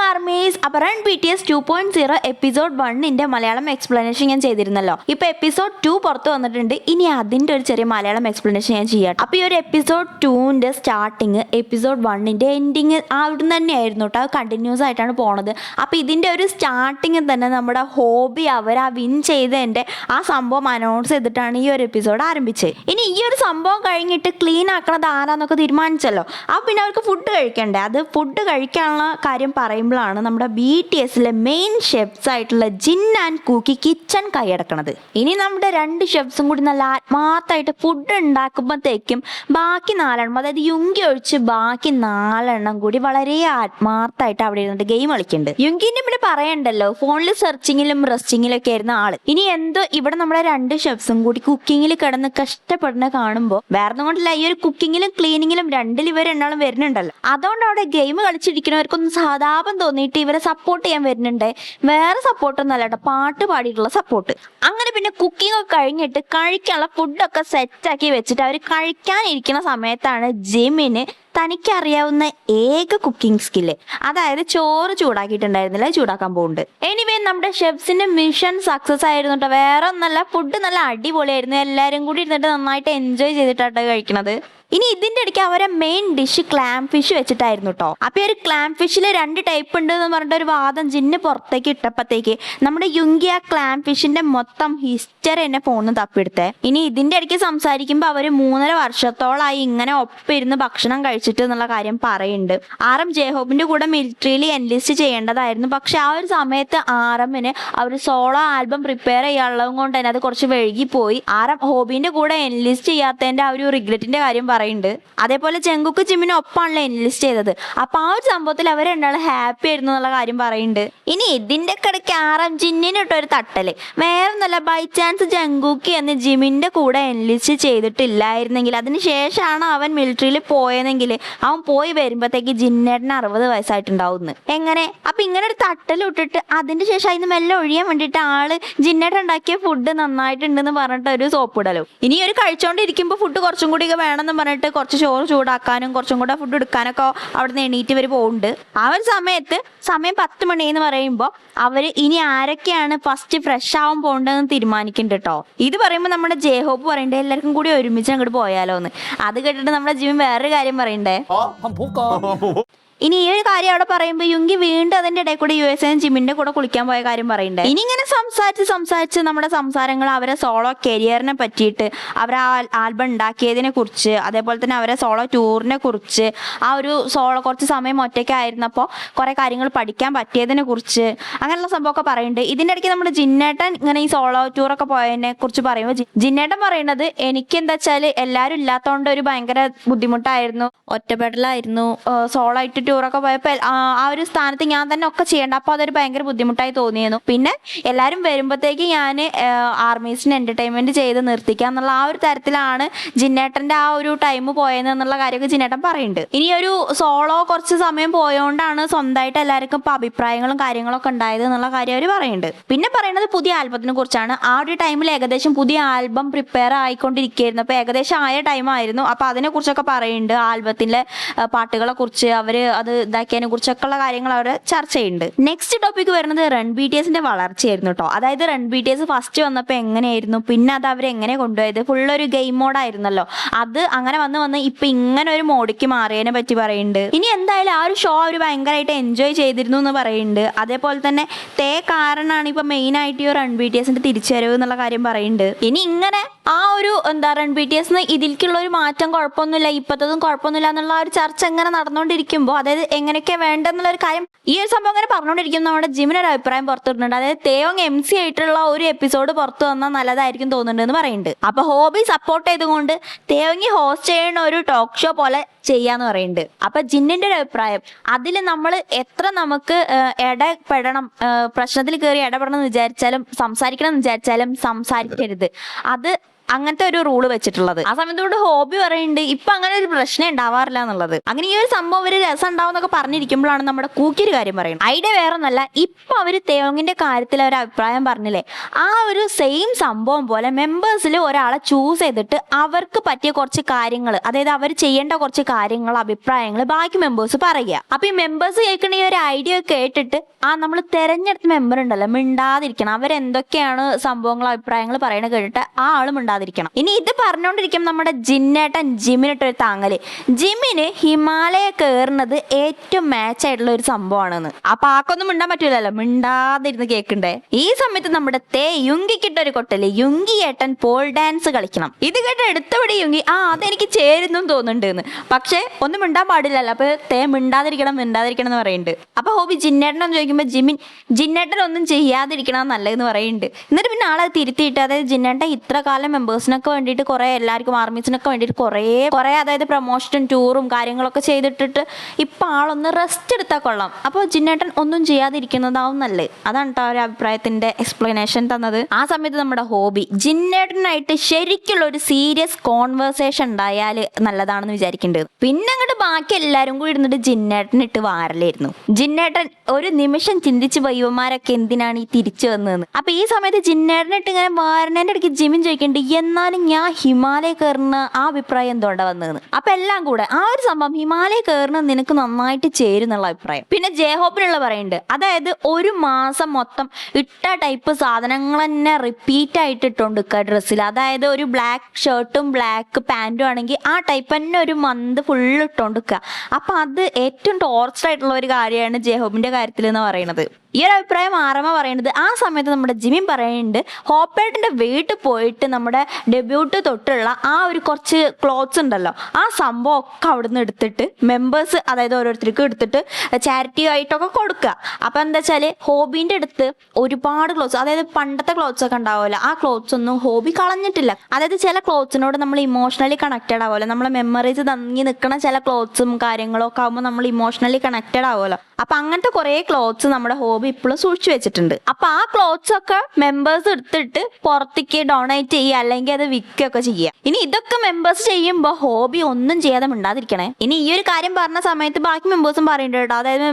Armies. അപ്പോൾ run BTS 2.0 episode 1ന്റെ Malayalam explanation ഞാൻ ചെയ്തിരുന്നല്ലോ. ഇപ്പൊ എപ്പിസോഡ് 2 പുറത്തു വന്നിട്ടുണ്ട്. ഇനി അതിന്റെ ഒരു ചെറിയ മലയാളം എക്സ്പ്ലനേഷൻ ഞാൻ ചെയ്യാം. അപ്പൊ ഈ ഒരു എപ്പിസോഡ് 2ന്റെ സ്റ്റാർട്ടിങ് എപ്പിസോഡ് 1ന്റെ എൻഡിങ് അവിടുന്ന് തന്നെയായിരുന്നു കേട്ടോ. അത് കണ്ടിന്യൂസ് ആയിട്ടാണ് പോണത്. അപ്പൊ ഇതിന്റെ ഒരു സ്റ്റാർട്ടിങ് തന്നെ നമ്മുടെ ഹോബി അവർ ആ വിൻ ചെയ്തതിന്റെ ആ സംഭവം അനൗൺസ് ചെയ്തിട്ടാണ് ഈ ഒരു എപ്പിസോഡ് ആരംഭിച്ചത്. ഇനി ഈ ഒരു സംഭവം കഴിഞ്ഞിട്ട് ക്ലീൻ ആക്കണത് ആരാന്നൊക്കെ തീരുമാനിച്ചല്ലോ. അപ്പൊ പിന്നെ അവർക്ക് ഫുഡ് കഴിക്കണ്ടേ. അത് ഫുഡ് കഴിക്കാനുള്ള കാര്യം പറയുമ്പോഴാണ് നമ്മുടെ BTSലെ മെയിൻ ഷെഫ്സ് ആയിട്ടുള്ള ജിൻ ആൻഡ് കുക്കി കിച്ചൺ കൈയടക്കണത്. ഇനി നമ്മുടെ 2 ഷെഫ്സും കൂടി നല്ല ആത്മാർത്ഥമായിട്ട് ഫുഡ് ഉണ്ടാക്കുമ്പോഴത്തേക്കും ബാക്കി 4 അതായത് യുങ്കി ഒഴിച്ച് ബാക്കി 4 കൂടി വളരെ ആത്മാർത്ഥമായിട്ട് അവിടെ ഇരുന്നിട്ട് ഗെയിം കളിക്കുന്നുണ്ട്. യുങ്കിന്റെ പിന്നെ പറയണ്ടല്ലോ, ഫോണിൽ സെർച്ചിങ്ങിലും റെസ്റ്റിങ്ങിലും ഒക്കെ ആയിരുന്ന ആള്. ഇനി എന്തോ ഇവിടെ നമ്മുടെ 2 ഷെഫ്സും കൂടി കുക്കിങ്ങിൽ കിടന്ന് കഷ്ടപ്പെടുന്ന കാണുമ്പോൾ വേറെ ഒന്നും കൊണ്ടല്ല, ഈ ഒരു കുക്കിങ്ങിലും ക്ലീനിങ്ങിലും 2 ഇവർ രണ്ടാളും വരുന്നുണ്ടല്ലോ. അതുകൊണ്ട് അവിടെ ഗെയിം കളിച്ചിരിക്കുന്നവർക്കൊന്നും സഹതാപം തോന്നിയിട്ട് ഇവരെ സപ്പോർട്ട് ചെയ്യാൻ വരുന്നുണ്ട്. വേറെ സപ്പോർട്ടൊന്നും അല്ല കേട്ടോ, പാട്ട് പാടിയിട്ടുള്ള സപ്പോർട്ട്. അങ്ങനെ പിന്നെ കുക്കിംഗ് ഒക്കെ കഴിഞ്ഞിട്ട് കഴിക്കാനുള്ള ഫുഡൊക്കെ സെറ്റാക്കി വെച്ചിട്ട് അവർ കഴിക്കാനിരിക്കുന്ന സമയത്താണ് ജിമിന് തനിക്കറിയാവുന്ന ഏക കുക്കിംഗ് സ്കില്ല്, അതായത് ചോറ് ചൂടാക്കിയിട്ടുണ്ടായിരുന്നില്ല, ചൂടാക്കാൻ പോകുന്നുണ്ട്. എനിവേ നമ്മുടെ ഷെഫ്സിന്റെ മിഷൻ സക്സസ് ആയിരുന്നു കേട്ടോ. വേറെ ഒന്നല്ല, ഫുഡ് നല്ല അടിപൊളിയായിരുന്നു. എല്ലാവരും കൂടി ഇരുന്നിട്ട് നന്നായിട്ട് എൻജോയ് ചെയ്തിട്ടാണ് കഴിക്കണത്. ഇനി ഇതിന്റെ ഇടയ്ക്ക് അവരെ മെയിൻ ഡിഷ് ക്ലാം ഫിഷ് വെച്ചിട്ടായിരുന്നു കേട്ടോ. അപ്പൊ ഒരു ക്ലാം ഫിഷില് 2 ടൈപ്പ് ഉണ്ട് എന്ന് പറഞ്ഞിട്ട് ഒരു വാദം ജിന്ന് പുറത്തേക്ക് ഇട്ടപ്പോഴത്തേക്ക് നമ്മുടെ യുങ്കി ആ ക്ലാം ഫിഷിന്റെ മൊത്തം ഹിസ്റ്ററി എന്നെ ഫോണിൽ തപ്പിയെടുത്തേ. ഇനി ഇതിന്റെ ഇടയ്ക്ക് സംസാരിക്കുമ്പോൾ അവര് 3.5 വർഷത്തോളായി ഇങ്ങനെ ഒപ്പിരുന്ന് ഭക്ഷണം കഴിച്ചിട്ട് എന്നുള്ള കാര്യം പറയുന്നുണ്ട്. ജേഹോബിന്റെ കൂടെ മിലിറ്ററിയിൽ എൻലിസ്റ്റ് ചെയ്യേണ്ടതായിരുന്നു. പക്ഷെ ആ ഒരു സമയത്ത് ആറമിന് അവർ സോളോ ആൽബം പ്രിപ്പയർ ചെയ്യാനുള്ളത് കൊണ്ട് തന്നെ അത് കുറച്ച് വൈകിപ്പോയി. ഹോബിന്റെ കൂടെ എൻലിസ്റ്റ് ചെയ്യാത്തതിന്റെ ആ ഒരു റിഗ്രറ്റിന്റെ കാര്യം പറയുന്നുണ്ട്. അതേപോലെ ജങ്കുക്ക് ജിമ്മിന് ഒപ്പാണല്ലോ എൻലിസ്റ്റ് ചെയ്തത്. അപ്പൊ ആ ഒരു സംഭവത്തിൽ അവർ രണ്ടാളും ഹാപ്പി ആയിരുന്നു എന്നുള്ള കാര്യം പറയുന്നുണ്ട്. ഇനി ഇതിന്റെ ഇടയ്ക്ക് ജിന്നിന് ഇട്ടൊരു തട്ടല് വേറെ ഒന്നല്ല, ബൈ ചാൻസ് ജങ്കുക്ക് എന്ന് ജിമ്മിന്റെ കൂടെ എൻലിസ്റ്റ് ചെയ്തിട്ടില്ലായിരുന്നെങ്കിൽ അതിനുശേഷമാണ് അവൻ മിലിറ്ററിയിൽ പോയതെങ്കിൽ അവൻ പോയി വരുമ്പോഴത്തേക്ക് ജിന്നേട്ടന് 60 വയസ്സായിട്ടുണ്ടാവുന്നു. എങ്ങനെ അപ്പൊ ഇങ്ങനെ ഒരു തട്ടൽ ഇട്ടിട്ട് അതിന്റെ ശേഷം അതിന് മെല്ലെ ഒഴിയാൻ വേണ്ടിയിട്ട് ആള് ജിന്നേട്ടൻ ഉണ്ടാക്കിയ ഫുഡ് നന്നായിട്ടുണ്ടെന്ന് പറഞ്ഞിട്ട് ഒരു സോപ്പ് ഇടലോ. ഇനി ഒരു കഴിച്ചോണ്ടിരിക്കുമ്പോൾ ഫുഡ് കുറച്ചും കൂടി വേണമെന്ന് പറഞ്ഞിട്ട് കുറച്ച് ചോറ് ചൂടാക്കാനും കുറച്ചും കൂടെ ഫുഡ് എടുക്കാനൊക്കെ അവിടെ നിന്ന് എണീറ്റ് ഇവർ പോകുന്നുണ്ട്. ആ ഒരു സമയത്ത് സമയം 10 മണി എന്ന് പറയുമ്പോൾ അവര് ഇനി ആരൊക്കെയാണ് ഫസ്റ്റ് ഫ്രഷ് ആവാൻ പോകേണ്ടതെന്ന് തീരുമാനിക്കുന്നുണ്ട് കേട്ടോ. ഇത് പറയുമ്പോൾ നമ്മുടെ ജേഹോബ് പറയണ്ടേ എല്ലാവർക്കും കൂടി ഒരുമിച്ച് അങ്ങോട്ട് പോയാലോ എന്ന്. അത് കേട്ടിട്ട് നമ്മുടെ ജിം വേറൊരു കാര്യം പറയണ്ടേ. ഇനി ഈ ഒരു കാര്യം അവിടെ പറയുമ്പോൾ യുങ്കി വീണ്ടും അതിന്റെ ഇടയിൽ കൂടെ USA ജിമ്മിന്റെ കൂടെ കുളിക്കാൻ പോയ കാര്യം പറയണ്ടേ. ഇനി ഇങ്ങനെ സംസാരിച്ച് നമ്മുടെ സംസാരങ്ങൾ അവരെ സോളോ കരിയറിനെ പറ്റിയിട്ട്, അവരെ ആൽബം ഉണ്ടാക്കിയതിനെ കുറിച്ച്, അതേപോലെ തന്നെ അവരെ സോളോ ടൂറിനെ കുറിച്ച്, ആ ഒരു സോളോ കുറച്ച് സമയം ഒറ്റയ്ക്കായിരുന്നപ്പോൾ കുറെ കാര്യങ്ങൾ പഠിക്കാൻ പറ്റിയതിനെ കുറിച്ച്, അങ്ങനെയുള്ള സംഭവമൊക്കെ പറയുന്നുണ്ട്. ഇതിന്റെ ഇടയ്ക്ക് നമ്മുടെ ജിന്നേട്ടൻ ഇങ്ങനെ ഈ സോളോ ടൂറൊക്കെ പോയതിനെ കുറിച്ച് പറയുമ്പോൾ ജിന്നേട്ടൻ പറയുന്നത്, എനിക്ക് എന്താ വെച്ചാൽ എല്ലാവരും ഇല്ലാത്തതുകൊണ്ട് ഒരു ഭയങ്കര ബുദ്ധിമുട്ടായിരുന്നു, ഒറ്റപ്പെടലായിരുന്നു, സോളോ ആയിട്ട് ടൂറൊക്കെ പോയപ്പോൾ ആ ഒരു സ്ഥാനത്ത് ഞാൻ തന്നെ ഒക്കെ ചെയ്യേണ്ട. അപ്പൊ അതൊരു ഭയങ്കര ബുദ്ധിമുട്ടായി തോന്നിയിരുന്നു. പിന്നെ എല്ലാവരും വരുമ്പോഴത്തേക്ക് ഞാൻ ആർമീസിന് എന്റർടൈൻമെന്റ് ചെയ്ത് നിർത്തിക്കാന്നുള്ള ആ ഒരു തരത്തിലാണ് ജിന്നേട്ടന്റെ ആ ഒരു ടൈം പോയതെന്നുള്ള കാര്യമൊക്കെ ജിന്നേട്ടൻ പറയുന്നുണ്ട്. ഇനി ഒരു സോളോ കുറച്ച് സമയം പോയോണ്ടാണ് സ്വന്തമായിട്ട് എല്ലാവർക്കും ഇപ്പൊ അഭിപ്രായങ്ങളും കാര്യങ്ങളൊക്കെ ഉണ്ടായത് എന്നുള്ള കാര്യം അവർ പറയുന്നുണ്ട്. പിന്നെ പറയുന്നത് പുതിയ ആൽബത്തിനെ കുറിച്ചാണ്. ആ ഒരു ടൈമിൽ ഏകദേശം പുതിയ ആൽബം പ്രിപ്പയർ ആയിക്കൊണ്ടിരിക്കുകയായിരുന്നു. അപ്പൊ ഏകദേശം ആയ ടൈം ആയിരുന്നു. അപ്പൊ അതിനെ കുറിച്ചൊക്കെ പറയുന്നുണ്ട്. ആൽബത്തിലെ പാട്ടുകളെ കുറിച്ച് അവര് അത് ഇതാക്കിയതിനെ കുറിച്ചൊക്കെ ഉള്ള കാര്യങ്ങൾ അവർ ചർച്ച ചെയ്യുന്നുണ്ട്. നെക്സ്റ്റ് ടോപ്പിക് വരുന്നത് റൺ BTSന്റെ വളർച്ചയായിരുന്നു കേട്ടോ. അതായത് റൺ BTS ഫസ്റ്റ് വന്നപ്പോൾ എങ്ങനെയായിരുന്നു, പിന്നെ അത് അവർ എങ്ങനെ കൊണ്ടുപോയത്, ഫുള്ളൊരു ഗെയിം മോഡായിരുന്നല്ലോ, അത് അങ്ങനെ വന്ന് ഇപ്പൊ ഇങ്ങനെ ഒരു മോഡിക്ക് മാറിയതിനെ പറ്റി പറയുന്നുണ്ട്. ഇനി എന്തായാലും ആ ഒരു ഷോ അവർ ഭയങ്കരമായിട്ട് എൻജോയ് ചെയ്തിരുന്നു എന്ന് പറയുന്നുണ്ട്. അതേപോലെ തന്നെ കാരണമാണ് ഇപ്പൊ മെയിൻ ആയിട്ട് ഈ റൺ BTSന്റെ തിരിച്ചുവരവ് എന്നുള്ള കാര്യം പറയുന്നുണ്ട്. ഇനി ഇങ്ങനെ ആ ഒരു റൺ BTS ഇതിലേക്കുള്ള ഒരു മാറ്റം കുഴപ്പമൊന്നുമില്ല, ഇപ്പത്തതും കുഴപ്പമൊന്നുമില്ല എന്നുള്ള ഒരു ചർച്ച എങ്ങനെ നടന്നുകൊണ്ടിരിക്കുമ്പോൾ, അതായത് എങ്ങനെയൊക്കെ വേണ്ടെന്നുള്ള ഒരു കാര്യം ഈ ഒരു സംഭവം അങ്ങനെ പറഞ്ഞുകൊണ്ടിരിക്കും. നമ്മുടെ ജിമിനൊരു അഭിപ്രായം പുറത്തുവിടുന്നുണ്ട്. അതായത് തേയോങ് MC ആയിട്ടുള്ള ഒരു എപ്പിസോഡ് പുറത്തു വന്നാൽ നല്ലതായിരിക്കും തോന്നുന്നുണ്ട് എന്ന് പറയുന്നുണ്ട്. അപ്പൊ ഹോബി സപ്പോർട്ട് ചെയ്തുകൊണ്ട് തേയോങ് ഹോസ്റ്റ് ചെയ്യുന്ന ഒരു ടോക്ക് ഷോ പോലെ ചെയ്യാന്ന് പറയുന്നുണ്ട്. അപ്പൊ ജിന്നിന്റെ ഒരു അഭിപ്രായം, അതിൽ നമ്മൾ എത്ര നമുക്ക് ഇടപെടണം, പ്രശ്നത്തിൽ കയറി ഇടപെടണം എന്ന് വിചാരിച്ചാലും സംസാരിക്കണം എന്ന് വിചാരിച്ചാലും സംസാരിക്കരുത്. അത് അങ്ങനത്തെ ഒരു റൂള് വെച്ചിട്ടുള്ളത്. ആ സമയത്തോട് ഹോബി പറയുന്നുണ്ട് ഇപ്പൊ അങ്ങനെ ഒരു പ്രശ്നം ഉണ്ടാവാറില്ല എന്നുള്ളത്. അങ്ങനെ ഈ ഒരു സംഭവം ഒരു രസം ഉണ്ടാവുന്നൊക്കെ പറഞ്ഞിരിക്കുമ്പോഴാണ് നമ്മുടെ കൂക്കി ഒരു കാര്യം പറയുന്നത്. ഐഡിയ വേറെ ഒന്നല്ല, ഇപ്പൊ അവര് തേങ്ങിന്റെ കാര്യത്തിൽ ഒരു അഭിപ്രായം പറഞ്ഞില്ലേ, ആ ഒരു സെയിം സംഭവം പോലെ മെമ്പേഴ്സിൽ ഒരാളെ ചൂസ് ചെയ്തിട്ട് അവർക്ക് പറ്റിയ കുറച്ച് കാര്യങ്ങൾ, അതായത് അവർ ചെയ്യേണ്ട കുറച്ച് കാര്യങ്ങൾ, അഭിപ്രായങ്ങൾ ബാക്കി മെമ്പേഴ്സ് പറയുക. അപ്പൊ ഈ മെമ്പേഴ്സ് കേൾക്കുന്ന ഈ ഒരു ഐഡിയ കേട്ടിട്ട് നമ്മൾ തെരഞ്ഞെടുത്ത മെമ്പർ ഉണ്ടല്ലോ മിണ്ടാതിരിക്കണം. അവരെന്തൊക്കെയാണ് സംഭവങ്ങൾ അഭിപ്രായങ്ങൾ പറയണ കേട്ടിട്ട് ആ ആള് മിണ്ടാതിരിക്കണം. ഇനി ഇത് പറഞ്ഞുകൊണ്ടിരിക്കും നമ്മുടെ ജിന്നേട്ടൻ ജിമിനിട്ടൊരു താങ്ങല്. ജിമിന് ഹിമാലയ കയറുന്നത് ഏറ്റവും മാച്ച് ആയിട്ടുള്ള ഒരു സംഭവമാണെന്ന്. അപ്പൊ ആക്കൊന്നും മിണ്ടാൻ പറ്റൂലല്ലോ, മിണ്ടാതിരുന്ന് കേൾക്കണ്ടേ. ഈ സമയത്ത് നമ്മുടെ യുങ്കിക്കിട്ട ഒരു കൊട്ടല്, യുങ്കി ഏട്ടൻ പോൾ ഡാൻസ് കളിക്കണം. ഇത് കേട്ട് എടുത്തവിടെ യുങ്കി അതെനിക്ക് ചേരുന്നു തോന്നുന്നുണ്ട്. പക്ഷെ ഒന്നും മിണ്ടാൻ പാടില്ലല്ലോ. അപ്പൊ മിണ്ടാതിരിക്കണം എന്ന് പറയുന്നുണ്ട്. അപ്പൊ ഹോബി ജിന്നേട്ടനൊന്ന് ചോദിക്കുമ്പോ ജിന്നേട്ടൻ ഒന്നും ചെയ്യാതിരിക്കണം നല്ലതെന്ന് പറയുന്നുണ്ട്. എന്നിട്ട് പിന്നെ ആളെ തിരുത്തിയിട്ട്, അതായത് ജിന്നേട്ടൻ ഇത്ര കാലം മെമ്പേഴ്സിനൊക്കെ വേണ്ടിയിട്ട് കുറെ, എല്ലാവർക്കും ആർമീസിനൊക്കെ വേണ്ടിയിട്ട് കുറെ അതായത് പ്രൊമോഷനും ടൂറും കാര്യങ്ങളൊക്കെ ചെയ്തിട്ടിട്ട് ഇപ്പൊ ആളൊന്ന് റെസ്റ്റ് എടുത്താൽ കൊള്ളാം. അപ്പോൾ ജിന്നേട്ടൻ ഒന്നും ചെയ്യാതിരിക്കുന്നതാവും നല്ലത്. അതാണ് കേട്ടോ ഒരു അഭിപ്രായത്തിന്റെ എക്സ്പ്ലനേഷൻ തന്നത്. ആ സമയത്ത് നമ്മുടെ ഹോബി ജിന്നേട്ടനായിട്ട് ശരിക്കുള്ള ഒരു സീരിയസ് കോൺവെർസേഷൻ ഉണ്ടായാൽ നല്ലതാണെന്ന് വിചാരിക്കേണ്ടത്. പിന്നെ അങ്ങോട്ട് ബാക്കി എല്ലാവരും കൂടി ഇരുന്നിട്ട് ജിന്നേട്ടനിട്ട് വാരലായിരുന്നു. ജിന്നേട്ടൻ ഒരു നിമിഷം ചിന്തിച്ച് ഇവന്മാരൊക്കെ എന്തിനാണ് ഈ തിരിച്ചു വന്നതെന്ന്. അപ്പൊ ഈ സമയത്ത് ജിന്നേട്ടനിട്ട് ഇങ്ങനെ വാരണേന്റെ ഇടയ്ക്ക് ജിമിൻ ചോദിക്കണ്ട് എന്നാലും ഞാൻ ഹിമാലയ കയറുന്ന ആ അഭിപ്രായം എന്തുകൊണ്ടാ വന്നതെന്ന്. അപ്പൊ എല്ലാം കൂടെ ആ ഒരു സംഭവം ഹിമാലയ കയറുന്നത് നിനക്ക് നന്നായിട്ട് ചേരുന്നുള്ള അഭിപ്രായം. പിന്നെ ജയഹോപ്പിനുള്ള പറയുന്നുണ്ട്, അതായത് ഒരു മാസം മൊത്തം ഇട്ട ടൈപ്പ് സാധനങ്ങൾ തന്നെ റിപ്പീറ്റ് ആയിട്ട് ഇട്ടോണ്ടിരിക്കുക ഡ്രസ്സിൽ. അതായത് ഒരു ബ്ലാക്ക് ഷർട്ടും ബ്ലാക്ക് പാൻറ്റും ആണെങ്കിൽ ആ ടൈപ്പ് തന്നെ ഒരു മന്ത് ഫുള്ള് ഇട്ടോണ്ടിരിക്കുക. അപ്പൊ അത് ഏറ്റവും ടോർച്ചർ ആയിട്ടുള്ള ഒരു കാര്യമാണ് ജയഹോബിന്റെ കാര്യത്തിൽ എന്ന് പറയുന്നത്. ഈ ഒരു അഭിപ്രായം ആരമ പറയുന്നത്. ആ സമയത്ത് നമ്മുടെ ജിമിൻ പറയുന്നുണ്ട് ഹോപ്പേട്ടിന്റെ വീട്ടിൽ പോയിട്ട് നമ്മുടെ ഡെബ്യൂട്ട് തൊട്ടുള്ള ആ ഒരു കുറച്ച് ക്ലോത്ത്സ് ഉണ്ടല്ലോ, ആ സംഭവം ഒക്കെ അവിടുന്ന് എടുത്തിട്ട് മെമ്പേഴ്സ്, അതായത് ഓരോരുത്തർക്കും എടുത്തിട്ട് ചാരിറ്റി ആയിട്ടൊക്കെ കൊടുക്കുക. അപ്പൊ എന്താ വെച്ചാല് ഹോബിന്റെ അടുത്ത് ഒരുപാട് ക്ലോത്ത്സ്, അതായത് പണ്ടത്തെ ക്ലോത്ത്സ് ഒക്കെ ഉണ്ടാവുമല്ലോ, ആ ക്ലോത്ത്സ് ഒന്നും ഹോബി കളഞ്ഞിട്ടില്ല. അതായത് ചില ക്ലോത്ത്സിനോട് നമ്മൾ ഇമോഷണലി കണക്റ്റഡ് ആവുമല്ലോ, നമ്മളെ മെമ്മറീസ് തങ്ങി നിൽക്കുന്ന ചില ക്ലോത്ത്സും കാര്യങ്ങളും ഒക്കെ ആകുമ്പോൾ നമ്മൾ ഇമോഷണലി കണക്റ്റഡ് ആവുമല്ലോ. അപ്പൊ അങ്ങനത്തെ കുറെ ക്ലോത്ത്സ് നമ്മുടെ ഹോബി ഇപ്പോഴും സൂക്ഷിച്ചു വെച്ചിട്ടുണ്ട്. അപ്പൊ ആ ക്ലോത്ത്സ് ഒക്കെ മെമ്പേഴ്സ് എടുത്തിട്ട് പുറത്തേക്ക് ഡൊണേറ്റ് ചെയ്യുക, അല്ലെങ്കിൽ അത് വിൽക്കുകയൊക്കെ ചെയ്യുക. ഇനി ഇതൊക്കെ മെമ്പേഴ്സ് ചെയ്യുമ്പോൾ ഹോബി ഒന്നും ചെയ്യാതെ മിണ്ടാതിരിക്കണേ. ഇനി ഈ ഒരു കാര്യം പറഞ്ഞ സമയത്ത് ബാക്കി മെമ്പേഴ്സും പറയുന്നുണ്ട് കേട്ടോ, അതായത്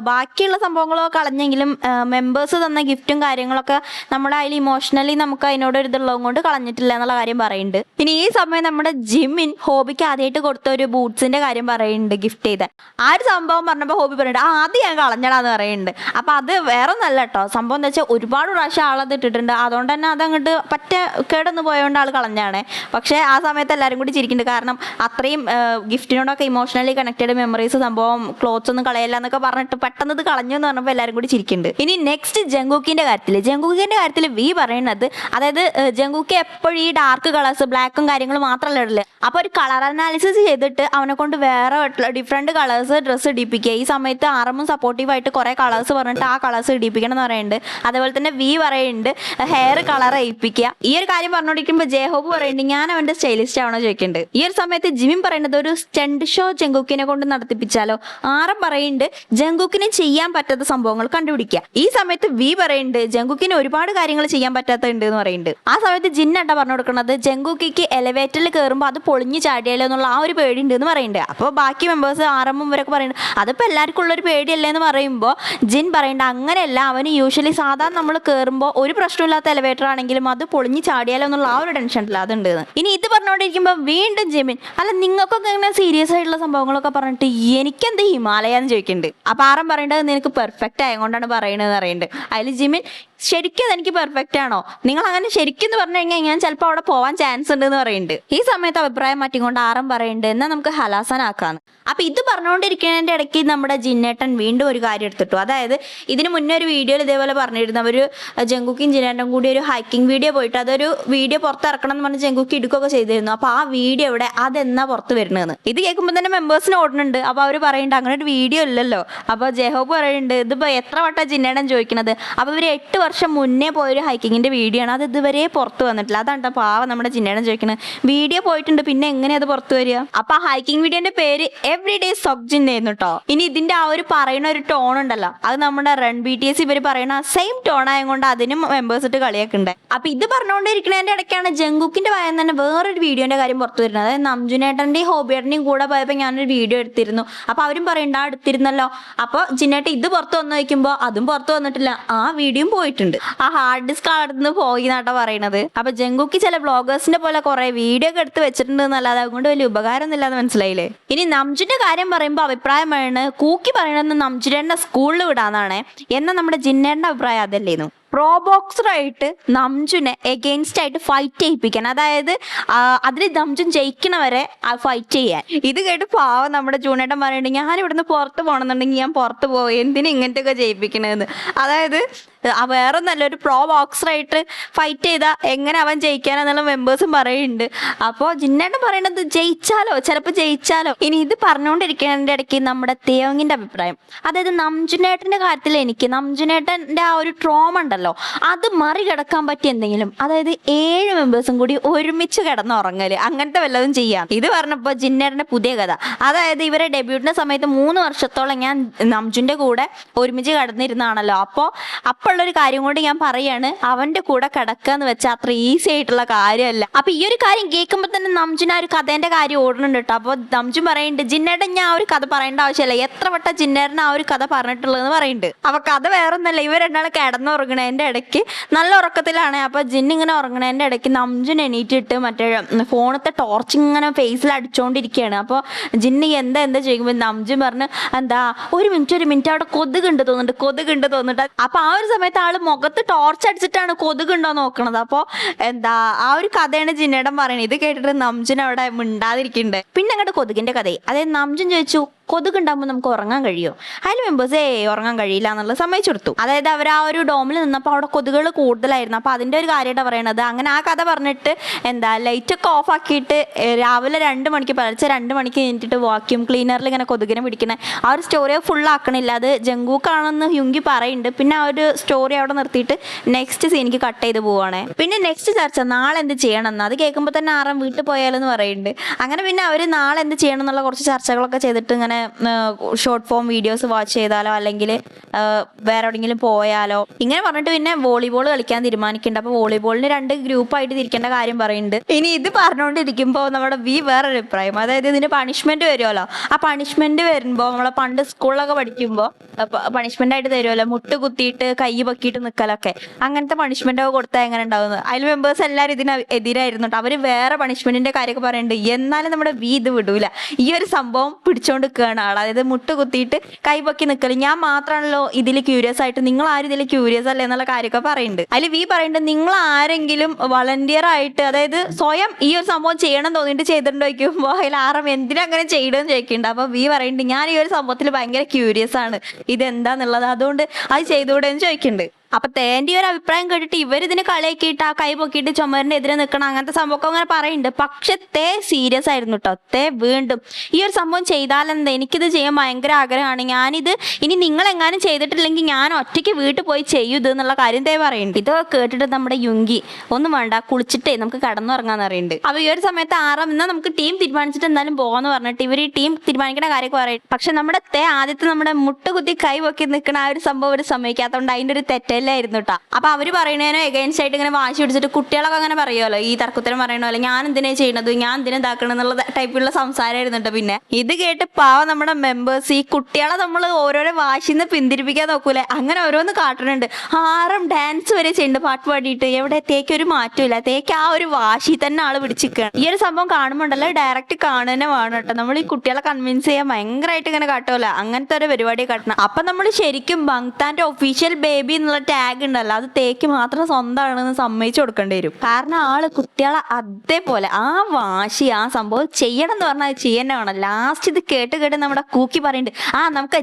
ബാക്കിയുള്ള സംഭവങ്ങളൊക്കെ കളഞ്ഞെങ്കിലും മെമ്പേഴ്സ് തന്ന ഗിഫ്റ്റും കാര്യങ്ങളൊക്കെ നമ്മുടെ അതിൽ ഇമോഷണലി നമുക്ക് അതിനോട് ഒരു ഇതുള്ളത് കൊണ്ട് കളഞ്ഞിട്ടില്ല എന്നുള്ള കാര്യം പറയുന്നുണ്ട്. ഇനി ഈ സമയം നമ്മുടെ ജിമിൻ ഹോബിക്ക് ആദ്യമായിട്ട് കൊടുത്ത ഒരു ബൂട്ട്സിന്റെ കാര്യം പറയുന്നുണ്ട്, ഗിഫ്റ്റ് ചെയ്ത ആ ഒരു സംഭവം പറഞ്ഞപ്പോൾ ഹോബി പറയുന്നുണ്ട് അത് ഞാൻ കളഞ്ഞടാന്ന് പറയുന്നുണ്ട്. അപ്പൊ അത് വേറെ ഒന്നല്ല കേട്ടോ, സംഭവം എന്താ വെച്ചാൽ ഒരുപാട് പ്രാവശ്യം ആളത് ഇട്ടിട്ടുണ്ട്, അതുകൊണ്ട് തന്നെ അതങ്ങോട്ട് പറ്റ കേടൊന്ന് പോയതുകൊണ്ട് ആൾ കളഞ്ഞാണ്. പക്ഷെ ആ സമയത്ത് എല്ലാവരും കൂടി ചിരിക്കുന്നുണ്ട്, കാരണം അത്രയും ഗിഫ്റ്റിനോടൊക്കെ ഇമോഷണലി കണക്റ്റഡ് മെമ്മറീസ് സംഭവം ക്ലോത്ത്സ് ഒന്നും കളയില്ല എന്നൊക്കെ പറഞ്ഞിട്ട് പെട്ടെന്ന് ഇത് കളഞ്ഞു എന്ന് പറഞ്ഞപ്പോൾ എല്ലാവരും കൂടി ചിരിക്കുന്നുണ്ട്. ഇനി നെക്സ്റ്റ് ജങ്കൂക്കിന്റെ കാര്യത്തിൽ വി പറയുന്നത്, അതായത് ജങ്കൂക്ക് എപ്പോഴും ഈ ഡാർക്ക് കളേഴ്സ് ബ്ലാക്കും കാര്യങ്ങളും മാത്രമല്ല ഇടല്. അപ്പൊ ഒരു കളർ അനാലിസിസ് ചെയ്തിട്ട് അവനെ കൊണ്ട് വേറെ ഡിഫറെന്റ് കളേഴ്സ് ഡ്രസ്സ് ഇടിപ്പിക്കുക. ഈ സമയത്ത് ആറമും സപ്പോർട്ടീവായിട്ട് കുറെ കളേഴ്സ് പറഞ്ഞിട്ട് ആ കളേഴ്സ് ഇടിപ്പിക്കണം എന്ന് പറയുന്നുണ്ട്. അതേപോലെ തന്നെ വി പറയുന്നുണ്ട് ഹെയർ കളർ ഏൽപ്പിക്കുക. ഈ ഒരു കാര്യം പറഞ്ഞുകൊണ്ടിരിക്കുമ്പോൾ ജയഹോബ് പറയുന്നുണ്ട് ഞാൻ അവന്റെ സ്റ്റൈലിസ്റ്റ് ആവണോ ചോദിക്കുന്നുണ്ട്. ഈ ഒരു സമയത്ത് ജിമിൻ പറയുന്നത് ഒരു സ്റ്റണ്ട് ഷോ ജങ്കൂക്കിനെ കൊണ്ട് നടത്തിപ്പിച്ചാലോ. ആറം പറയുന്നുണ്ട് ജങ്കൂക്കിന് ചെയ്യാൻ പറ്റാത്ത സംഭവങ്ങൾ കണ്ടുപിടിക്കുക. ഈ സമയത്ത് വി പറയുന്നുണ്ട് ജങ്കൂക്കിന് ഒരുപാട് കാര്യങ്ങൾ ചെയ്യാൻ പറ്റാത്തുണ്ട് എന്ന് പറയുന്നുണ്ട്. ആ സമയത്ത് ജിന്നട്ട പറഞ്ഞു കൊടുക്കുന്നത് ജങ്കൂക്കിക്ക് എലിവേറ്ററിൽ കയറുമ്പോൾ അത് പൊളിഞ്ഞു ചാടിയാലോ എന്നുള്ള ആ ഒരു പേടി ഉണ്ട് എന്ന് പറയുന്നുണ്ട്. അപ്പോൾ ബാക്കി മെമ്പേഴ്സ് ആറമ്മും ഇവരൊക്കെ പറയുന്നുണ്ട് അതിപ്പോൾ എല്ലാവർക്കും ഉള്ളൊരു പേടിയല്ലേ എന്ന് പറയുമ്പോൾ ജിൻ പറയുന്നുണ്ട് അങ്ങനെയല്ല, അവന് യൂഷ്വലി സാധാരണ നമ്മൾ കയറുമ്പോൾ ഒരു പ്രശ്നമില്ലാത്ത എലിവേറ്റർ ആണെങ്കിലും അത് പൊളിഞ്ഞു ചാടിയാലോ എന്നുള്ള ആ ഒരു ടെൻഷൻ ഇല്ല അതുണ്ട്. ഇനി ഇത് പറഞ്ഞുകൊണ്ടിരിക്കുമ്പോൾ വീണ്ടും ജിമിൻ അല്ല നിങ്ങൾക്കൊക്കെ ഇങ്ങനെ സീരിയസ് ആയിട്ടുള്ള സംഭവങ്ങളൊക്കെ പറഞ്ഞിട്ട് എനിക്കെന്ത് ഹിമാലയ എന്ന് ചോദിക്കുന്നുണ്ട്. അപ്പം ആറം പറയേണ്ടത് നിനക്ക് പെർഫെക്റ്റ് ആയതുകൊണ്ടാണ് പറയണതെന്ന് പറയുന്നുണ്ട്. അതിൽ ജിമിൻ ശരിക്കും അതെനിക്ക് പെർഫെക്റ്റ് ആണോ, നിങ്ങൾ അങ്ങനെ ശരിക്കും എന്ന് പറഞ്ഞു കഴിഞ്ഞാൽ ഞാൻ ചിലപ്പോൾ അവിടെ പോവാൻ ചാൻസ് ഉണ്ട് എന്ന് പറയുന്നുണ്ട്. ഈ സമയത്ത് അഭിപ്രായം മാറ്റിക്കൊണ്ട് ആറം പറയുന്നുണ്ട് എന്നാൽ നമുക്ക് ഹലാസൻ ആക്കാന്ന്. അപ്പൊ ഇത് പറഞ്ഞുകൊണ്ടിരിക്കുന്നതിന്റെ ഇടയ്ക്ക് നമ്മുടെ ജിന്നേട്ടൻ വീണ്ടും ഒരു കാര്യം എടുത്തിട്ടു. അതായത് ഇതിന് മുന്നേ ഒരു വീഡിയോയിൽ ഇതേപോലെ പറഞ്ഞിരുന്നു, അവർ ജങ്കുക്കും ജിന്നേട്ടനും കൂടി ഒരു ഹൈക്കിംഗ് വീഡിയോ പോയിട്ട് അതൊരു വീഡിയോ പുറത്തിറക്കണം എന്ന് പറഞ്ഞ് ജങ്കുക്ക് ഇടുക്കുകയൊക്കെ ചെയ്തിരുന്നു. അപ്പൊ ആ വീഡിയോ ഇവിടെ അതെന്നാ പുറത്ത് വരുന്നതെന്ന് ഇത് കേൾക്കുമ്പോൾ തന്നെ മെമ്പേഴ്സിന് ഓടുന്നുണ്ട്. അപ്പൊ അവർ പറയുന്നുണ്ട് അങ്ങനെ ഒരു വീഡിയോ ഇല്ലല്ലോ. അപ്പൊ ജയഹോബ് പറയുന്നുണ്ട് ഇതിപ്പോ എത്ര വട്ടം ജിന്നേട്ടൻ ചോദിക്കുന്നത്. അപ്പൊ ഇവർ 8 വർഷം മുന്നേ പോയൊരു ഹൈക്കിങ്ങിന്റെ വീഡിയോ ആണ്. അത് ഇതുവരെ പുറത്ത് വന്നിട്ടില്ല. അതാണ് പാവം നമ്മുടെ ചിന്നേടൻ ചോദിക്കുന്നത്, വീഡിയോ പോയിട്ടുണ്ട് പിന്നെ എങ്ങനെയാ അത് പുറത്ത് വരിക? അപ്പൊ ആ ഹൈക്കിംഗ് വീഡിയോന്റെ പേര് എവ്രിഡേ സൊക്ജിൻ ആയിരുന്നു കേട്ടോ. ഇനി ഇതിന്റെ ആ ഒരു പറയുന്ന ഒരു ടോൺ ഉണ്ടല്ലോ, അത് നമ്മുടെ റൺ BTS ഇവർ പറയുന്ന സെയിം ടോൺ ആയതുകൊണ്ട് അതിനും മെമ്പേഴ്സ് ഇട്ട് കളിയാക്കുന്നുണ്ട്. അപ്പൊ ഇത് പറഞ്ഞുകൊണ്ടിരിക്കുന്നതിന്റെ ഇടയ്ക്കാണ് ജങ്കുക്കിന്റെ വായന തന്നെ വേറൊരു വീഡിയോന്റെ കാര്യം പുറത്തു വരുന്നത്. അതായത് നംജുനേട്ടന്റെയും ഹോബിയേട്ടന്റെയും കൂടെ പോയപ്പോൾ ഞാനൊരു വീഡിയോ എടുത്തിരുന്നു. അപ്പൊ അവരും പറയണ്ട എടുത്തിരുന്നല്ലോ. അപ്പൊ ജിന്നേട്ട ഇത് പുറത്ത് വന്നു വയ്ക്കുമ്പോ അതും പുറത്ത് വന്നിട്ടില്ല, ആ വീഡിയോയും പോയിട്ടുണ്ട്. ആ ഹാർഡ് ഡിസ്ക് അടുത്ത് പോയി എന്നാട്ടാ പറയണത്. അപ്പൊ ജങ്കുക്ക് ചില വ്ളോഗേഴ്സിന്റെ പോലെ കുറെ വീഡിയോ ഒക്കെ എടുത്ത് വെച്ചിട്ടുണ്ട് എന്നല്ലാതെ അതുകൊണ്ട് വലിയ ഉപകാരം ഒന്നുമില്ലാന്ന് മനസ്സിലായില്ലേ. ഇനി നംജുന്റെ കാര്യം പറയുമ്പോൾ അഭിപ്രായമാണ് കൂക്കി പറയണത് നംജുനേട്ടനെ സ്കൂളിൽ വിടാന്നാണ്. എന്നാൽ നമ്മുടെ ജിന്നേട്ടന്റെ അഭിപ്രായം അതല്ലേന്നു. പ്രോ ബോക്സറായിട്ട് നംജുനെ എഗെയിൻസ്റ്റ് ആയിട്ട് ഫൈറ്റ് ചെയ്യിപ്പിക്കാൻ, അതായത് അതിൽ നംജുൻ ജയിക്കണവരെ ഫൈറ്റ് ചെയ്യാൻ. ഇത് കേട്ട് പാവം നമ്മുടെ ജൂണേട്ടൻ പറയണ്ട്, ഞാൻ ഇവിടുന്ന് പുറത്ത് പോകണമെന്നുണ്ടെങ്കിൽ ഞാൻ പുറത്ത് പോകും, എന്തിനാ ഇങ്ങനത്തെയൊക്കെ ജയിപ്പിക്കണതെന്ന്. അതായത് വേറെ നല്ലൊരു പ്രോ ബോക്സറായിട്ട് ഫൈറ്റ് ചെയ്താൽ എങ്ങനെ അവൻ ജയിക്കാനെന്നുള്ള മെമ്പേഴ്സും പറയുന്നുണ്ട്. അപ്പോൾ ജിന്നേട്ടൻ പറയണത് ജയിച്ചാലോ, ചിലപ്പോൾ ജയിച്ചാലോ. ഇനി ഇത് പറഞ്ഞുകൊണ്ടിരിക്കുന്നതിൻ്റെ ഇടയ്ക്ക് നമ്മുടെ തേവങ്ങിൻ്റെ അഭിപ്രായം, അതായത് നംജുനേട്ടൻ്റെ കാര്യത്തിൽ എനിക്ക് നംജുനേട്ടൻ്റെ ആ ഒരു ട്രോമ ഉണ്ടല്ലോ അത് മറികടക്കാൻ പറ്റിയ എന്തെങ്കിലും, അതായത് 7 മെമ്പേഴ്സും കൂടി ഒരുമിച്ച് കിടന്നുറങ്ങല്, അങ്ങനത്തെ വല്ലതും ചെയ്യാം. ഇത് പറഞ്ഞപ്പോൾ ജിന്നേട്ടൻ്റെ പുതിയ കഥ, അതായത് ഇവരെ ഡെബ്യൂട്ടിൻ്റെ സമയത്ത് 3 വർഷത്തോളം ഞാൻ നംജുൻ്റെ കൂടെ ഒരുമിച്ച് കിടന്നിരുന്നാണല്ലോ. അപ്പോൾ ഒരു കാര്യം കൊണ്ട് ഞാൻ പറയാണ്, അവന്റെ കൂടെ കിടക്കുക എന്ന് വെച്ചാൽ അത്ര ഈസി ആയിട്ടുള്ള കാര്യമല്ല. അപ്പൊ ഈ ഒരു കാര്യം കേൾക്കുമ്പോൾ തന്നെ നംജുന ഒരു കഥേന്റെ കാര്യം ഓടുന്നുണ്ട് കേട്ടോ. അപ്പൊ നംജുൻ പറയുന്നുണ്ട്, ജിന്നേട്ടൻ ഞാൻ ഒരു കഥ പറയേണ്ട ആവശ്യമില്ല, എത്ര വട്ടം ജിന്നേട്ടൻ ആ ഒരു കഥ പറഞ്ഞിട്ടുള്ളതെന്ന് പറയുന്നുണ്ട്. അപ്പൊ കഥ വേറൊന്നല്ല, ഇവർ രണ്ടാളെ കിടന്നുറങ്ങണേന്റെ ഇടയ്ക്ക് നല്ല ഉറക്കത്തിലാണ്. അപ്പൊ ജിന്നിങ്ങനെ ഉറങ്ങണേന്റെ ഇടയ്ക്ക് നംജുൻ എണീറ്റിട്ട് മറ്റേ ഫോണത്തെ ടോർച്ച് ഇങ്ങനെ ഫേസിൽ അടിച്ചോണ്ടിരിക്കുകയാണ്. അപ്പോൾ ജിന്നി എന്താ ചെയ്യുമ്പോൾ നംജുൻ പറഞ്ഞ്, എന്താ ഒരു മിനിറ്റ് അവിടെ കൊതുകുണ്ട് തോന്നുന്നുണ്ട്. അപ്പൊ ആ ഒരു സമയത്ത് ആള് മുഖത്ത് ടോർച്ച് അടിച്ചിട്ടാണ് കൊതുകുണ്ടോ നോക്കണത്. അപ്പൊ ആ ഒരു കഥയാണ് ജിന്നേടൻ പറയുന്നത്. ഇത് കേട്ടിട്ട് നംജുൻ അവിടെ മിണ്ടാതിരിക്കുന്നുണ്ട്. പിന്നെ അങ്ങോട്ട് കൊതുകിന്റെ കഥയെ, അതായത് നംജുൻ ചോദിച്ചു, കൊതുകുണ്ടാകുമ്പോൾ നമുക്ക് ഉറങ്ങാൻ കഴിയുമോ? അതിൽ മെമ്പേഴ്സ് ഉറങ്ങാൻ കഴിയില്ല എന്നുള്ളത് സമ്മതിച്ചു കൊടുത്തു. അതായത് അവർ ആ ഒരു ഡോമിൽ നിന്നപ്പോൾ അവിടെ കൊതുകുകൾ കൂടുതലായിരുന്നു. അപ്പോൾ അതിൻ്റെ ഒരു കാര്യമായിട്ടാണ് പറയണത്. അങ്ങനെ ആ കഥ പറഞ്ഞിട്ട് ലൈറ്റൊക്കെ ഓഫ് ആക്കിയിട്ട് രാവിലെ 2 മണിക്ക് പുലർച്ചെ 2 മണിക്ക് കഴിഞ്ഞിട്ട് വാക്യൂം ക്ലീനറിൽ ഇങ്ങനെ കൊതുകിനെ പിടിക്കണേ ആ ഒരു സ്റ്റോറി ഫുൾ ആക്കണില്ല, അത് ജങ്കൂക്കാണെന്ന് ഹ്യുങ്കി പറയുന്നുണ്ട്. പിന്നെ ആ ഒരു സ്റ്റോറി അവിടെ നിർത്തിയിട്ട് നെക്സ്റ്റ് സീനിക്ക് കട്ട് ചെയ്ത് പോവാണ്. പിന്നെ നെക്സ്റ്റ് ചർച്ച നാളെ എന്ത് ചെയ്യണം എന്ന്, അത് കേൾക്കുമ്പോൾ തന്നെ ആറാം വീട്ടിൽ പോയാലെന്ന് പറയുന്നുണ്ട്. അങ്ങനെ പിന്നെ അവർ നാളെ എന്ത് ചെയ്യണം എന്നുള്ള കുറച്ച് ചർച്ചകളൊക്കെ ചെയ്തിട്ട് ഇങ്ങനെ ഷോർട്ട് ഫോം വീഡിയോസ് വാച്ച് ചെയ്താലോ അല്ലെങ്കിൽ വേറെ എവിടെയെങ്കിലും പോയാലോ ഇങ്ങനെ പറഞ്ഞിട്ട് പിന്നെ വോളിബോൾ കളിക്കാൻ തീരുമാനിക്കുന്നുണ്ട്. അപ്പോൾ വോളിബോളിന് 2 ഗ്രൂപ്പായിട്ട് തിരിക്കേണ്ട കാര്യം പറയുന്നുണ്ട്. ഇനി ഇത് പറഞ്ഞുകൊണ്ടിരിക്കുമ്പോൾ നമ്മുടെ വേറൊരു അഭിപ്രായം, അതായത് ഇതിന് പണിഷ്മെന്റ് വരുമല്ലോ. ആ പണിഷ്മെന്റ് വരുമ്പോൾ നമ്മളെ പണ്ട് സ്കൂളിലൊക്കെ പഠിക്കുമ്പോൾ പണിഷ്മെന്റ് ആയിട്ട് തരുമല്ലോ, മുട്ട് കുത്തിയിട്ട് കൈ പൊക്കിയിട്ട് നിൽക്കലൊക്കെ, അങ്ങനത്തെ പണിഷ്മെന്റ് ഒക്കെ കൊടുത്താൽ എങ്ങനെ ഉണ്ടാവുന്നത്. അതിൽ മെമ്പേഴ്സ് എല്ലാവരും ഇതിന് എതിരായിരുന്നു. അവർ വേറെ പണിഷ്മെന്റിന്റെ കാര്യമൊക്കെ പറയുന്നുണ്ട്. എന്നാലും നമ്മുടെ ഇത് വിടൂല, ഈ ഒരു സംഭവം പിടിച്ചോണ്ട് ആള്, അതായത് മുട്ട് കുത്തിയിട്ട് കൈ പൊക്കി നിൽക്കല്. ഞാൻ മാത്രമാണല്ലോ ഇതിൽ ക്യൂരിയസ് ആയിട്ട്, നിങ്ങൾ ആരും ഇതിൽ ക്യൂരിയസ് അല്ലേ എന്നുള്ള കാര്യമൊക്കെ പറയുന്നുണ്ട്. അതിൽ പറയുന്നുണ്ട്, നിങ്ങൾ ആരെങ്കിലും വളണ്ടിയർ ആയിട്ട്, അതായത് സ്വയം ഈ ഒരു സംഭവം ചെയ്യണം തോന്നിയിട്ട് ചെയ്തിട്ടുണ്ടോ ചോദിക്കുമ്പോൾ അതിൽ ആറും എന്തിനാ അങ്ങനെ ചെയ്യണമെന്ന് ചോദിക്കുന്നുണ്ട്. അപ്പൊ പറയുന്നുണ്ട്, ഞാൻ ഈ ഒരു സംഭവത്തിൽ ഭയങ്കര ക്യൂരിയസ് ആണ്, ഇതെന്താന്നുള്ളത്, അതുകൊണ്ട് അത് ചെയ്തുകൂടെ എന്ന് ചോദിക്കുന്നുണ്ട്. അപ്പൊ തേന്റെ ഒരു അഭിപ്രായം കേട്ടിട്ട് ഇവരിതിന് കളിയാക്കിയിട്ട് ആ കൈ പൊക്കിയിട്ട് ചുമരിന്റെ എതിരെ നിൽക്കണം, അങ്ങനത്തെ സംഭവമൊക്കെ അങ്ങനെ പറയുന്നുണ്ട്. പക്ഷെ സീരിയസ് ആയിരുന്നു കേട്ടോ. വീണ്ടും ഈ ഒരു സംഭവം ചെയ്താലെന്താ, എനിക്കിത് ചെയ്യാൻ ഭയങ്കര ആഗ്രഹമാണ്, ഞാനിത് ഇനി നിങ്ങൾ എങ്ങാനും ചെയ്തിട്ടില്ലെങ്കിൽ ഞാൻ ഒറ്റയ്ക്ക് വീട്ടിൽ പോയി ചെയ്യൂത് എന്നുള്ള കാര്യം പറയുന്നുണ്ട്. ഇതൊക്കെ കേട്ടിട്ട് നമ്മുടെ യുങ്കി ഒന്നും വേണ്ട, കുളിച്ചിട്ടേ നമുക്ക് കടന്നുറങ്ങാന്ന് പറയുന്നുണ്ട്. അപ്പൊ ഈ ഒരു സമയത്ത് ആറാം എന്നാൽ നമുക്ക് ടീം തീരുമാനിച്ചിട്ട് എന്തായാലും പോകാന്ന് പറഞ്ഞിട്ട് ഇവർ ഈ ടീം തീരുമാനിക്കുന്ന കാര്യമൊക്കെ പറയും. പക്ഷെ നമ്മുടെ ആദ്യത്തെ നമ്മുടെ മുട്ടുകുത്തി കൈ പൊക്കി നിൽക്കുന്ന ആ ഒരു സംഭവം ഒരു സമ്മതിക്കാത്തതുകൊണ്ട് അതിന്റെ ഒരു തെറ്റല്ലായിരുന്നു കേട്ടോ. അപ്പൊ അവര് പറയുന്നതിനോ എഗൈൻസ്റ്റ് ആയിട്ട് ഇങ്ങനെ വാശി പിടിച്ചിട്ട് കുട്ടികളൊക്കെ അങ്ങനെ പറയുമല്ലോ, ഈ തർക്കുത്തരം പറയണല്ലോ, ഞാൻ എന്തിനാ ചെയ്യണത്, ഞാൻ എന്തിനാ ഇതാക്കണം എന്നുള്ള ടൈപ്പുള്ള സംസാരമായിരുന്നു കേട്ടോ. പിന്നെ ഇത് കേട്ട് പാവം നമ്മുടെ മെമ്പേഴ്സ് ഈ കുട്ടികളെ നമ്മൾ ഓരോരോ വാശിന്ന് പിന്തിരിപ്പിക്കാൻ നോക്കൂലേ, അങ്ങനെ ഓരോന്ന് കാട്ടുന്നുണ്ട്. ആറും ഡാൻസ് വരെ ചെയ്യുന്നുണ്ട് പാട്ട് പാടിയിട്ട്. എവിടെ ഒരു മാറ്റമില്ല, ആ ഒരു വാശി തന്നെ ആള് പിടിച്ചിരിക്കുകയാണ്. ഈ ഒരു സംഭവം കാണുമ്പോണ്ടല്ലോ ഡയറക്റ്റ് കാണുന്നേ വേണം കേട്ടോ. നമ്മൾ ഈ കുട്ടികളെ കൺവിൻസ് ചെയ്യാൻ ഭയങ്കരമായിട്ട് ഇങ്ങനെ കാട്ടുമല്ലോ, അങ്ങനത്തെ ഒരു പരിപാടി കാട്ടണം. അപ്പൊ നമ്മൾ ശരിക്കും ബങ്താന്റെ ഒഫീഷ്യൽ ബേബി എന്നുള്ള ടാഗ് ഉണ്ടല്ലോ, അത് മാത്രം സ്വന്തമാണെന്ന് സമ്മതിച്ചു കൊടുക്കേണ്ടി വരും. കാരണം ആള് കുട്ടികളെ അതേപോലെ ആ വാശി ആ സംഭവം ചെയ്യണം എന്ന് പറഞ്ഞാൽ അത് ചെയ്യന്നെ വേണം. ലാസ്റ്റ് ഇത് കേട്ട് നമ്മുടെ കൂക്കി പറയുന്നുണ്ട്, നമുക്ക്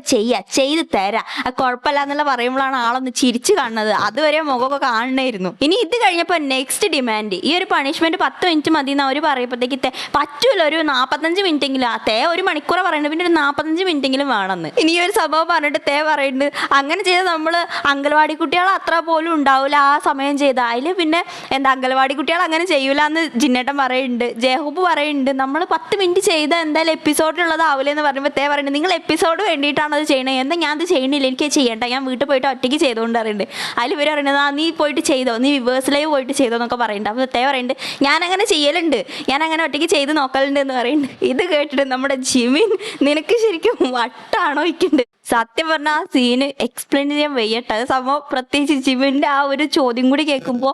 ചെയ്ത് തരാം, കുഴപ്പമില്ല എന്നുള്ള പറയുമ്പോഴാണ് ആളൊന്ന് ചിരിച്ചു കാണുന്നത്. അതുവരെ മുഖമൊക്കെ കാണണമായിരുന്നു. ഇനി ഇത് കഴിഞ്ഞപ്പോൾ നെക്സ്റ്റ് ഡിമാൻഡ്, ഈ ഒരു പണിഷ്മെന്റ് 10 മിനിറ്റ് മതി എന്ന് അവർ പറയുമ്പോഴത്തേക്ക് പറ്റൂല, ഒരു 45 മിനിറ്റ് എങ്കിലും. 1 മണിക്കൂർ പറയുന്നത്, പിന്നെ ഒരു 45 മിനിറ്റ് എങ്കിലും വേണമെന്ന്. ഇനി ഈ ഒരു സംഭവം പറഞ്ഞിട്ട് പറയുന്നുണ്ട്, അങ്ങനെ ചെയ്ത് നമ്മള് അംഗൻവാടി കുട്ടി കുട്ടികൾ അത്ര പോലും ഉണ്ടാവില്ല ആ സമയം ചെയ്ത. അതിൽ പിന്നെ എന്താ അംഗനവാടി കുട്ടികൾ അങ്ങനെ ചെയ്യൂല എന്ന് ജിന്നേട്ടൻ പറയുന്നുണ്ട്. ജയഹൂബ് പറയുന്നുണ്ട് നമ്മൾ 10 മിനിറ്റ് ചെയ്താൽ എന്തായാലും എപ്പിസോഡിലുള്ളതാവില്ല എന്ന് പറയുമ്പോൾ പറയുന്നുണ്ട് നിങ്ങൾ എപ്പിസോഡ് വേണ്ടിയിട്ടാണ് അത് ചെയ്യണത്. എന്താ ഞാൻ അത് ചെയ്യണില്ല, എനിക്ക് ചെയ്യണ്ട, ഞാൻ വീട്ടിൽ പോയിട്ട് ഒറ്റയ്ക്ക് ചെയ്തുകൊണ്ട് പറയുന്നുണ്ട്. അതിൽ ഇവർ പറയുന്നത് നീ പോയിട്ട് ചെയ്തോ, നീ വിവേഴ്സ് ലൈവ് പോയിട്ട് ചെയ്തോ എന്നൊക്കെ പറയുന്നുണ്ട്. അപ്പോൾ പറയുന്നുണ്ട് ഞാനങ്ങനെ ചെയ്യലുണ്ട്, ഞാനങ്ങനെ ഒറ്റയ്ക്ക് ചെയ്ത് നോക്കലുണ്ട് എന്ന് പറയുന്നുണ്ട്. ഇത് കേട്ടിട്ട് നമ്മുടെ ജിമിൻ നിനക്ക് ശരിക്കും വട്ടാണോ ഇരിക്കുന്നുണ്ട്. സത്യം പറഞ്ഞ ആ സീന് എക്സ്പ്ലെയിൻ ചെയ്യാൻ വയ്യട്ടെ. അത് സംഭവം പ്രത്യേകിച്ച് ജിമിന്റെ ആ ഒരു ചോദ്യം കൂടി കേൾക്കുമ്പോ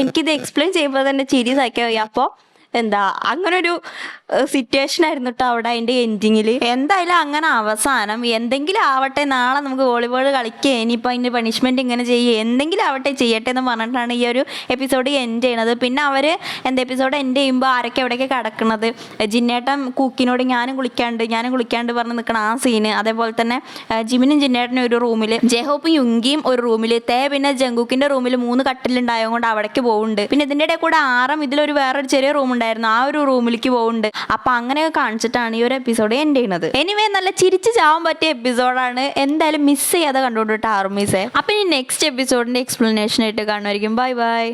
എനിക്കിത് എക്സ്പ്ലെയിൻ ചെയ്യുമ്പോൾ തന്നെ ചിരി സഹിക്കാൻ വയ്യ. അപ്പൊ എന്താ അങ്ങനെ ഒരു സിറ്റുവേഷൻ ആയിരുന്നു കേട്ടോ അവിടെ അതിന്റെ എൻഡിങ്ങിൽ. എന്തായാലും അങ്ങനെ അവസാനം എന്തെങ്കിലും ആവട്ടെ, നാളെ നമുക്ക് വോളിബോൾ കളിക്കുക, ഇനിയിപ്പോൾ അതിന്റെ പണിഷ്മെന്റ് ഇങ്ങനെ ചെയ്യുക, എന്തെങ്കിലും ആവട്ടെ ചെയ്യട്ടെ എന്ന് പറഞ്ഞിട്ടാണ് ഈ ഒരു എപ്പിസോഡ് എൻഡ് ചെയ്യണത്. പിന്നെ അവര് എപ്പിസോഡ് എൻഡ് ചെയ്യുമ്പോൾ ആരൊക്കെ എവിടെയൊക്കെ കിടക്കണത്, ജിന്നേട്ടൻ കൂക്കിനോട് ഞാനും കുളിക്കാണ്ട് പറഞ്ഞ് നിൽക്കണം ആ സീന്. അതേപോലെ തന്നെ ജിമിനും ജിന്നേട്ടനും ഒരു റൂമിൽ, ജെഹോപ്പും യുങ്കിയും ഒരു റൂമിൽ, പിന്നെ ജങ്കുക്കിന്റെ റൂമിൽ 3 കട്ടിലുണ്ടായതുകൊണ്ട് അവിടേക്ക് പോകുന്നുണ്ട്. പിന്നെ ഇതിൻ്റെ ഇടയിൽ കൂടെ ആറും ഇതിലൊരു വേറൊരു ചെറിയ റൂം ഉണ്ടായിരുന്നു, ആ ഒരു റൂമിലേക്ക് പോകുന്നുണ്ട്. അപ്പൊ അങ്ങനെയൊക്കെ കാണിച്ചിട്ടാണ് ഈ ഒരു എപ്പിസോഡ് എൻഡ് ചെയ്യുന്നത്. എനിവേ നല്ല ചിരിച്ച് ചാവാൻ പറ്റിയ എപ്പിസോഡാണ്. എന്തായാലും മിസ് ചെയ്യാതെ കണ്ടുകൊണ്ടിട്ട് ആർമീസെ. അപ്പൊ ഇനി നെക്സ്റ്റ് എപ്പിസോഡിന്റെ എക്സ്പ്ലനേഷൻ ആയിട്ട് കാണുമായിരിക്കും. Bye bye.